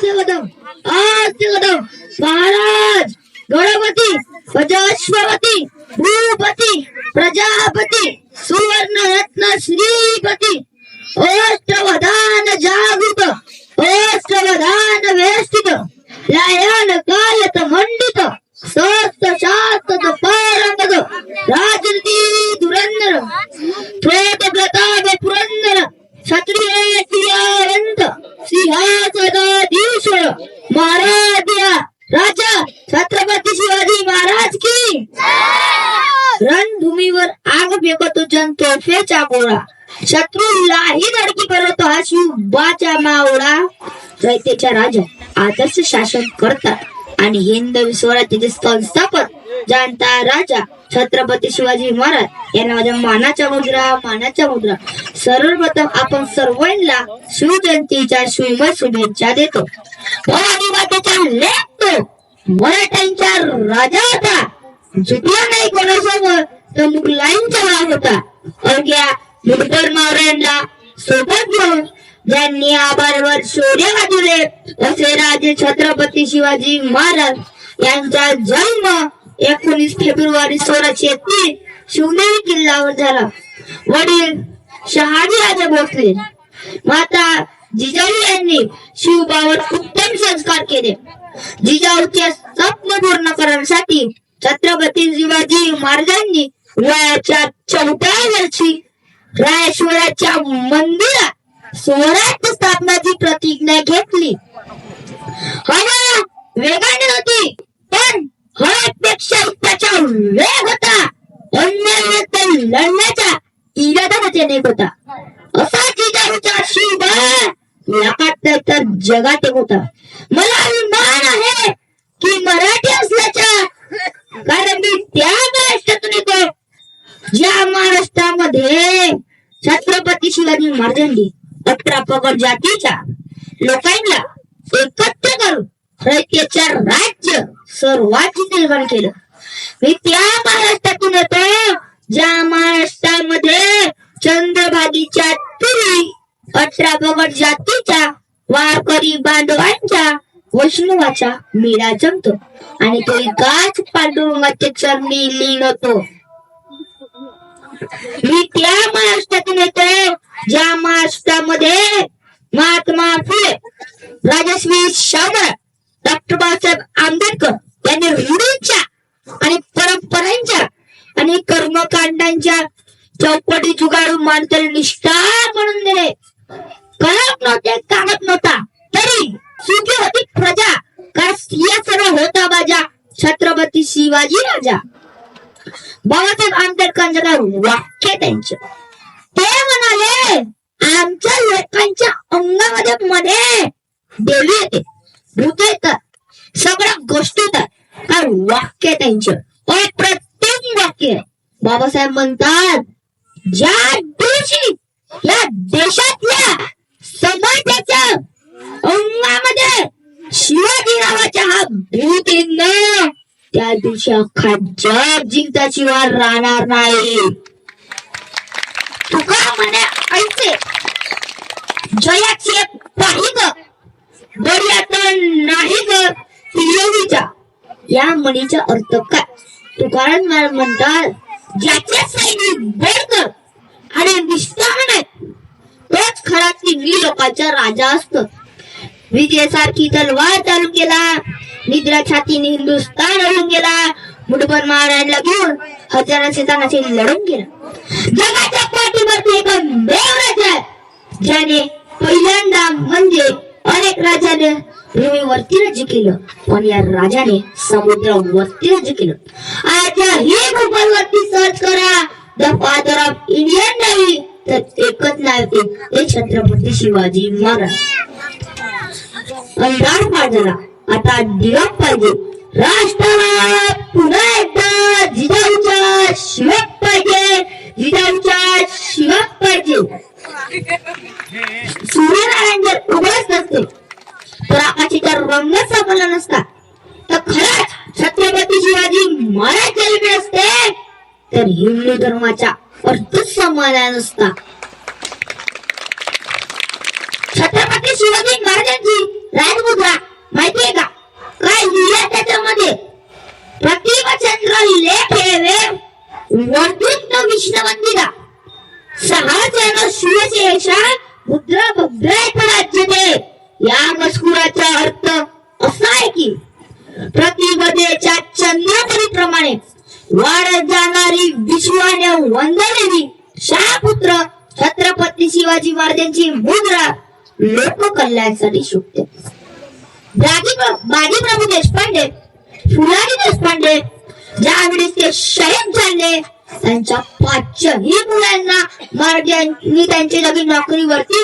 कदम महाराज गणपती अश्वपती भूपती प्रजापती सुवर्ण रत्न श्रीपती अष्टवधान जागृत अष्टवधान वेष्टित लायन कायत मंडित सस्त शास्त्र पारंगत राजनीती धुरंधर प्रेत प्रताप पुरंदर क्षत्रिय सियावंत सिंहासनाधीश्वर महाराज राजा छत्रपती शिवाजी महाराज की रणभूमीवर आग फेकतो जनतोफेचा गोळा शत्रूलाही धडकी करतो हा शिवबाचा मावळा रयतेचा राजा आदर्श शासन करतात आणि हिंदवी स्वराज्याचे संस्थापक जाणता राजा छत्रपती शिवाजी महाराज यांना माझ्या मानाचा मुद्रा सर्वप्रथम आपण सर्वांना शिवजयंतीच्या श्रीमय शुभेच्छा देतो लेखतो मराठ्यांच्या राजा होता झुकला नाही कोणासमोर तर मुघलांचा राग होता अवघ्या मुघल मावळ्यांना सोबत घेऊन ज्यांनी आभारवर शौर्य गाजवले असे राजे छत्रपती शिवाजी महाराज यांचा जन्म 19 फेब्रुवारी 1603 शिवनेरी किल्ल्यावर झाला. वडील शहाजी राजे भोसले माता जिजाऊ यांनी शिवबावर उत्तम संस्कार केले. जिजाऊचे स्वप्न पूर्ण करण्यासाठी छत्रपती शिवाजी महाराजांनी वयाच्या 4व्या वर्षी रायश्वराच्या मंदिरात स्वराज्य स्थापनाची प्रतिज्ञा घेतली. हवा वेगाने होती पण हवेपेक्षा त्याचा वेग होता. अन्यायात लढण्याचा इरादा अनेक होता. असा जिजाऊचा शिवबा लाखात तर जगात एक होता. मला अभिमान आहे की मराठी असल्याचा, कारण मी त्या महाराष्ट्रातून येतो ज्या महाराष्ट्रामध्ये छत्रपती शिवाजी महाराजांनी 18 पगड जातीच्या लोकांना एकत्र करून रयतेच्या राज्य सर्वांची निर्माण केलं. मी त्या महाराष्ट्रातून येतो ज्या महाराष्ट्रामध्ये चंद्रभागीच्या तुरी 18 पगड जातीच्या वारकरी बांधवांच्या वैष्णवाचा मेळा जमतो आणि तो एकाच पांडुरंगाच्या चरणी लीन होतो. मी त्या महाराष्ट्रातून येतो ज्या महाराष्ट्रामध्ये महात्मा फुले, राजश्री शामराव, डॉक्टर बाबासाहेब आंबेडकर यांनी रूढींच्या आणि परंपरांच्या आणि कर्मकांडांच्या चौकटी जुगाडून माणसाला निष्ठा म्हणून दिले. कलम नव्हते, कागद नव्हता, तरी सुखी होती प्रजा. कारण या सर्व होता बाजा छत्रपती शिवाजी राजा. बाबासाहेब आंबेडकरांचं काय वाक्य त्यांचं, ते म्हणाले आमच्या लोकांच्या अंगामध्ये देवी येते, भूत येतात, सगळ्या गोष्टी येतात. काय वाक्य त्यांचं, अप्रतिम वाक्य. बाबासाहेब म्हणतात ज्या दिवशी या देशातल्या समाजाच्या अंगामध्ये शिवाजी नावाच्या हा भूत येईल, त्या दिवशी अख्खा जग जिंकल्याशिवाय राहणार नाही. तुका म्हणे ऐसे जयाचे पाही ग बढियात नाही ग तिजोरीचा. या म्हणीचा अर्थ काय? तुकाराम म्हणतात ज्याचे सैनिक बळकर आणि निष्ठावान आहेत तोच खरा तिन्ही लोकांचा राजा असतो. विजयासारखी तलवार चालू केला, निद्रा छातीने हिंदुस्थान लढून गेला, मुठभर महाराजांना घेऊन हजाराचे तानाचे लढून गेला. जगाच्या पाठीवरती एक देव राजा आहे ज्याने पहिल्यांदा म्हणजे अनेक राजाने भूमीवरती राज्य केलं, पण या राजाने समुद्रावरती राज्य केलं. आज हे गुगलवरती सर्च करा the father of Indian navy, तर एकच नाव येते, ते छत्रपती शिवाजी महाराज. अंधार पाजला, आता दिवा पाहिजे. राष्ट्राला पुन्हा एकदा जिजाऊचा शिवक पाहिजे, जिजाऊचा शिवक पाहिजे. सूर्यनारायण जर उभंच नसते तर आकाशाचा रंग सापडला नसता, तर खरंच छत्रपती शिवाजी महाराज जन्मले असते तर हिंदू धर्माचा अर्थच समाना नसता. छत्रपती शिवाजी महाराजांची राजमुद्रा या मजकुराचा अर्थ असा आहे की प्रतिपदेच्या चंद्रपरीप्रमाणे वाढत जाणारी विश्वाने वंदलेली शाहपुत्र छत्रपती शिवाजी महाराजांची मुद्रा लोककल्याणासाठी शोभते. बाजी प्रभू देशपांडे, फुलारी देशपांडे ज्यावेळी ते शहीद झाले त्यांच्या 5ही मुलांना महाराजांनी त्यांच्या जागी नोकरीवरती.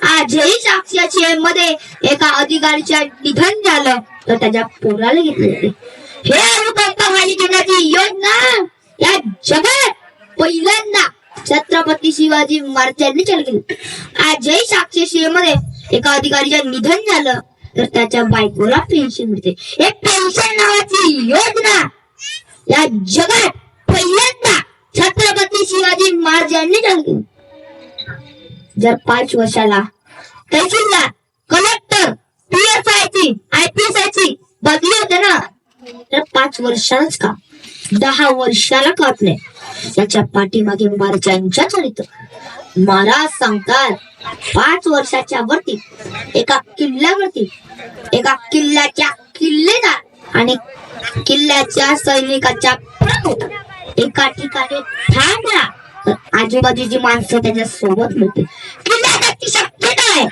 आजही साक्षी मध्ये एका अधिकारीचे निधन झालं तर त्याच्या पोराला घेतले जाते. हे अनुकंपवादी जीवनाची योजना या जगात पहिल्यांदा छत्रपती शिवाजी महाराजांनी चालू केली. आजही साक्षी मध्ये एका अधिकारीचे निधन झालं तर त्याच्या बायकोला पेन्शन मिळते. हे पेन्शन नावाची योजना या जगात पहिल्यांदा छत्रपती शिवाजी महाराजांनी चालू केली. जर 5 वर्षाला तहसीलदार, कलेक्टर, PSI, IPS ची बदली होते ना तर 5 वर्षालाच का 10 वर्षाला कात नाही. याच्या पाठीमागे महाराजांच्या चरित्र. महाराज सांगतात 5 वर्षाच्या वरती एका किल्ल्यावरती एका किल्ल्याच्या किल्लेदार आणि किल्ल्याच्या सैनिकाच्या प्रमुख एका ठिकाणी थांबला तर आजूबाजूची माणसं त्याच्या सोबत मिळते. किल्ल्याची शक्यता आहे.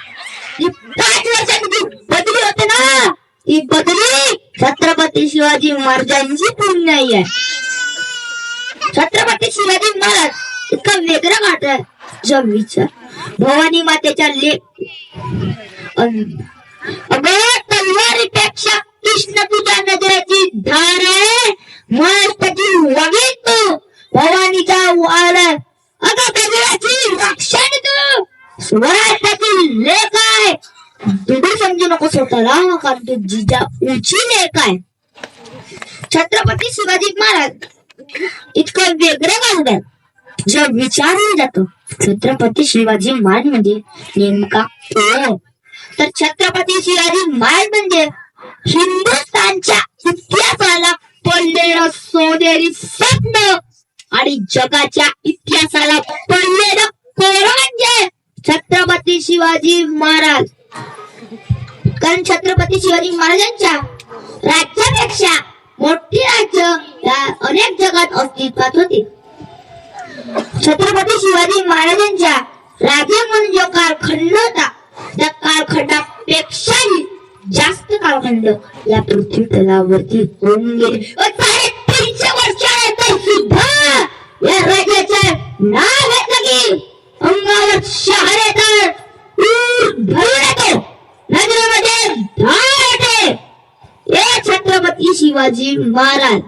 5 वर्षांची बदली होते ना ही बदली छत्रपती शिवाजी महाराजांची पुण्य आहे. छत्रपती शिवाजी महाराज इतका वेगळा वाटत आहे. जब विचार भवानी मातेच्या लेख तलवारीपेक्षा कृष्ण तुझ्या नजरेची धार आहे. महाराष्ट्राची वगैरे तू भवानीचा वार अगं कजराची रक्षण तू स्वराष्ट्राची लेख आहे. तुझं समजू नको स्वतःला कारण तू जिजा उची लेख आहे. छत्रपती शिवाजी महाराज इतकं वेगळं वागतात. जब विचारलं जातो छत्रपती शिवाजी महाराज म्हणजे नेमका कोण तर छत्रपती शिवाजी महाराज म्हणजे हिंदुस्थानच्या इतिहासाला पडलेलं सोनेरी स्वप्न आणि जगाच्या इतिहासाला पडलेलं कोण म्हणजे छत्रपती शिवाजी महाराज. कारण छत्रपती शिवाजी महाराजांच्या राज्यापेक्षा मोठी राज्य या अनेक जगात अस्तित्वात होती. छत्रपती शिवाजी महाराजांच्या राज्य म्हणून जो कालखंड होता त्या कालखंडापेक्षाही जास्त कालखंड या पृथ्वी तलावरती होऊन गेले. 350 वर्षानंतर सुद्धा या राज्याचं नाव घेतलं की अंगावर शहर येतात, भरून येतो, नजरेमध्ये धार येते. हे छत्रपती शिवाजी महाराज.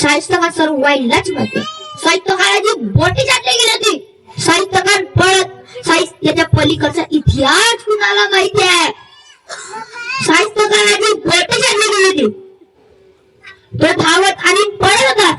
साहित्यकार सर्व वाईलाच म्हणते. साहित्यकाराची बोटी जातली गेली होती. साहित्यकार पळत साहित्याच्या पलीकडचा इतिहास कुणाला माहिती आहे. साहित्यकाराची बोटी जातली गेली होती. तो धावत आणि पळत होता